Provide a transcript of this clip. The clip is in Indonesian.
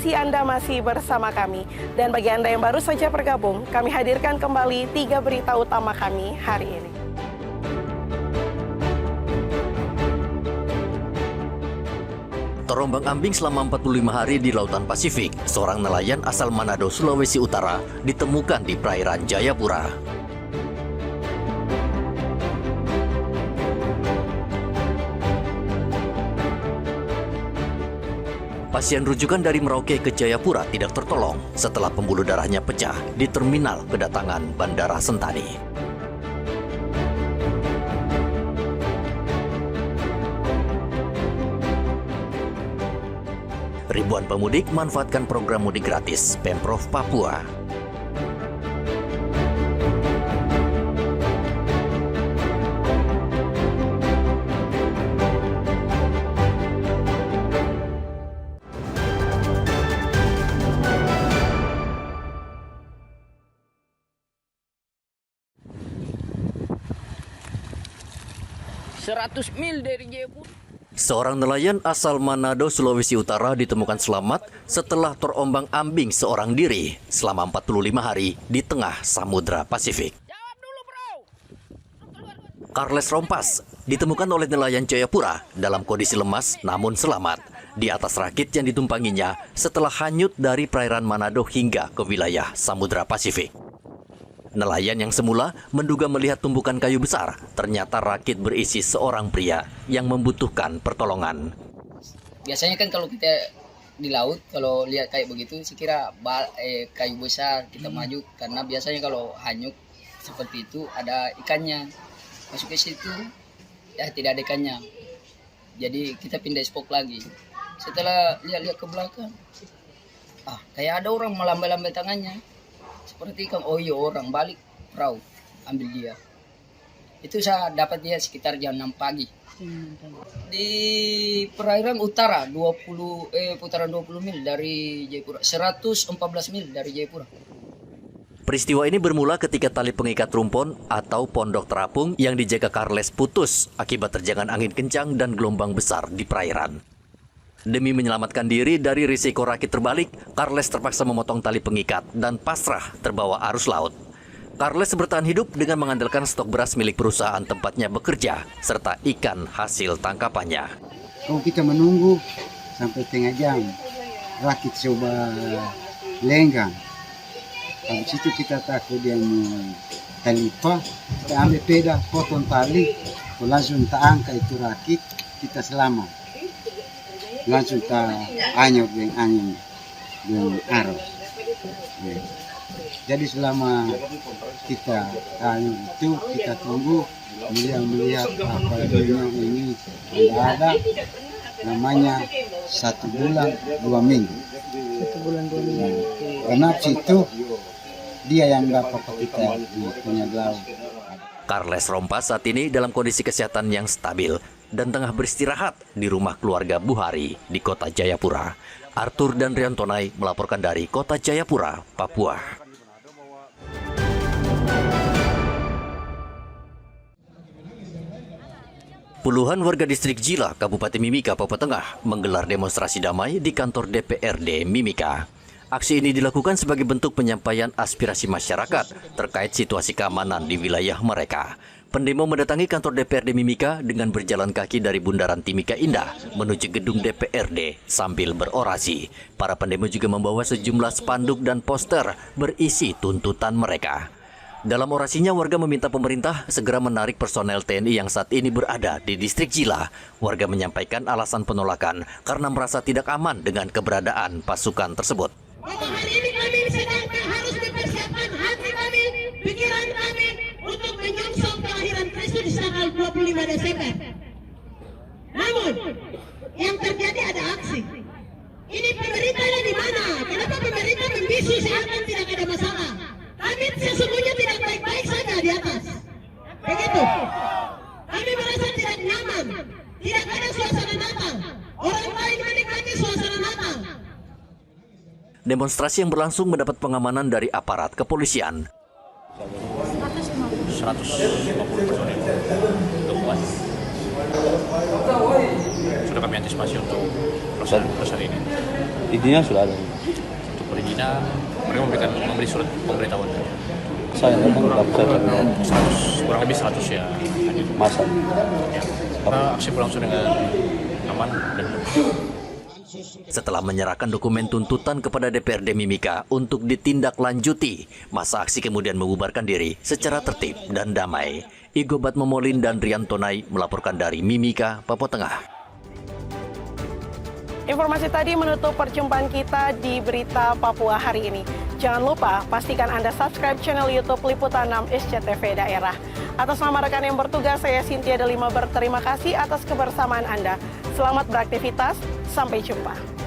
kasih Anda masih bersama kami. Dan bagi Anda yang baru saja bergabung, kami hadirkan kembali 3 berita utama kami hari ini. Terombang-ambing selama 45 hari di Lautan Pasifik, seorang nelayan asal Manado, Sulawesi Utara, ditemukan di perairan Jayapura. Pasien rujukan dari Merauke ke Jayapura tidak tertolong setelah pembuluh darahnya pecah di terminal kedatangan Bandara Sentani. Ribuan pemudik manfaatkan program mudik gratis Pemprov Papua. Mil dari Jayapura. Seorang nelayan asal Manado, Sulawesi Utara ditemukan selamat setelah terombang-ambing seorang diri selama 45 hari di tengah Samudra Pasifik. Carles Rompas ditemukan oleh nelayan Jayapura dalam kondisi lemas namun selamat di atas rakit yang ditumpanginya setelah hanyut dari perairan Manado hingga ke wilayah Samudra Pasifik. Nelayan yang semula menduga melihat tumpukan kayu besar, ternyata rakit berisi seorang pria yang membutuhkan pertolongan. Biasanya kan kalau kita di laut, kalau lihat kayak begitu, sekira kayu besar kita maju, karena biasanya kalau hanyut seperti itu ada ikannya. Masuk ke situ, ya tidak ada ikannya. Jadi kita pindah spot lagi. Setelah lihat-lihat ke belakang, kayak ada orang melambai-lambai tangannya. Seperti kan, oh iya orang balik perahu, ambil dia. Itu saya dapat dia sekitar jam 6 pagi. Di perairan utara, putaran 20 mil dari Jayapura, 114 mil dari Jayapura. Peristiwa ini bermula ketika tali pengikat rumpon atau pondok terapung yang dijaga Carles putus akibat terjangan angin kencang dan gelombang besar di perairan. Demi menyelamatkan diri dari risiko rakit terbalik, Carles terpaksa memotong tali pengikat dan pasrah terbawa arus laut. Carles bertahan hidup dengan mengandalkan stok beras milik perusahaan tempatnya bekerja, serta ikan hasil tangkapannya. Kalau kita menunggu sampai tengah jam, rakit coba lenggang. Habis itu kita takut dia mau talipa, kita ambil peda, potong tali, langsung tak angkat itu rakit, kita selamat. Langsung tak anyut dengan angin dengan arus. Ya. Jadi selama kita anyut itu kita tunggu melihat apa ini ada namanya 1 bulan 2 minggu. 1 bulan 2 minggu. Karena situ dia yang dapat kita punya laut. Carles Rompas saat ini dalam kondisi kesehatan yang stabil dan tengah beristirahat di rumah keluarga Buhari di kota Jayapura. Arthur dan Riantonai melaporkan dari kota Jayapura, Papua. Puluhan warga distrik Jila, Kabupaten Mimika, Papua Tengah menggelar demonstrasi damai di kantor DPRD Mimika. Aksi ini dilakukan sebagai bentuk penyampaian aspirasi masyarakat terkait situasi keamanan di wilayah mereka. Pendemo mendatangi kantor DPRD Mimika dengan berjalan kaki dari Bundaran Timika Indah menuju gedung DPRD sambil berorasi. Para pendemo juga membawa sejumlah spanduk dan poster berisi tuntutan mereka. Dalam orasinya, warga meminta pemerintah segera menarik personel TNI yang saat ini berada di distrik Jila. Warga menyampaikan alasan penolakan karena merasa tidak aman dengan keberadaan pasukan tersebut. Hari ini kami sedang harus mempersiapkan hati kami, pikiran kami untuk menyongsong kelahiran Kristus tanggal 25 Desember. Namun, yang terjadi ada aksi. Ini pemerintahnya di mana? Kenapa pemerintah membisu seakan tidak ada masalah? Kami sesungguhnya tidak baik-baik saja di atas. Begitu. Kami merasa tidak nyaman. Tidak ada suasana Natal. Orang lain menikmati suasana Natal. Demonstrasi yang berlangsung mendapat pengamanan dari aparat kepolisian. 150 personil untuk puas. Sudah kami antisipasi untuk proses ini. Intinya sudah ada. perizinan, mereka memberi surat pemberitahuan. Saya kan berapa 100, kurang lebih 100 ya. masa. Ya. Karena aksi berlangsung dengan aman dan Setelah menyerahkan dokumen tuntutan kepada DPRD Mimika untuk ditindaklanjuti, masa aksi kemudian membubarkan diri secara tertib dan damai. Igo Batmomolin dan Rian Tonai melaporkan dari Mimika, Papua Tengah. Informasi tadi menutup perjumpaan kita di Berita Papua hari ini. Jangan lupa, pastikan Anda subscribe channel YouTube Liputan 6 SCTV Daerah. Atas nama rekan yang bertugas, saya Cynthia Delima berterima kasih atas kebersamaan Anda. Selamat beraktivitas, sampai jumpa.